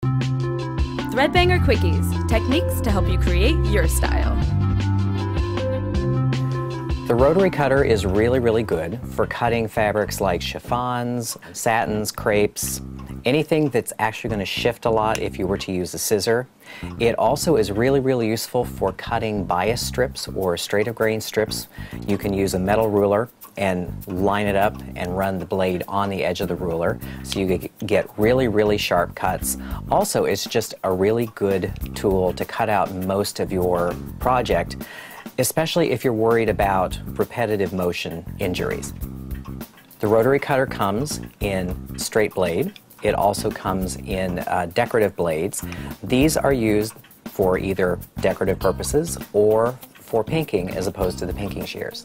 Threadbanger Quickies, techniques to help you create your style. The Rotary Cutter is really good for cutting fabrics like chiffons, satins, crepes, anything that's actually going to shift a lot if you were to use a scissor. It also is really useful for cutting bias strips or straight of grain strips. You can use a metal ruler and line it up and run the blade on the edge of the ruler so you get really sharp cuts. Also, it's just a really good tool to cut out most of your project, especially if you're worried about repetitive motion injuries. The Rotary Cutter comes in straight blade. It also comes in decorative blades. These are used for either decorative purposes or for pinking as opposed to the pinking shears.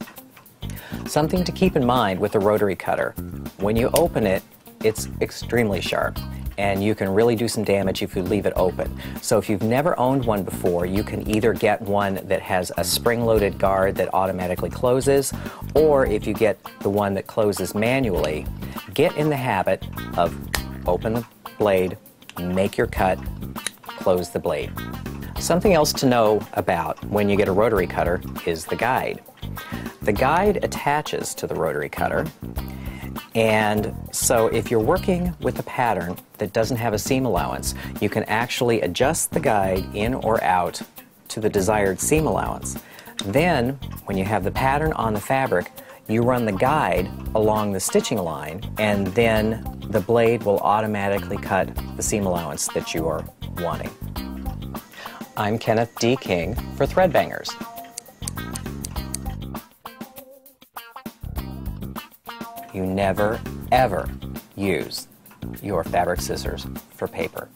Something to keep in mind with the Rotary Cutter, when you open it, it's extremely sharp and you can really do some damage if you leave it open. So if you've never owned one before, you can either get one that has a spring-loaded guard that automatically closes, or if you get the one that closes manually, get in the habit of open the blade, make your cut, close the blade. Something else to know about when you get a Rotary Cutter is the guide. The guide attaches to the Rotary Cutter, and so if you're working with a pattern that doesn't have a seam allowance, you can actually adjust the guide in or out to the desired seam allowance. Then, when you have the pattern on the fabric, you run the guide along the stitching line, and then the blade will automatically cut the seam allowance that you are wanting. I'm Kenneth D. King for Threadbangers. You never, ever use your fabric scissors for paper.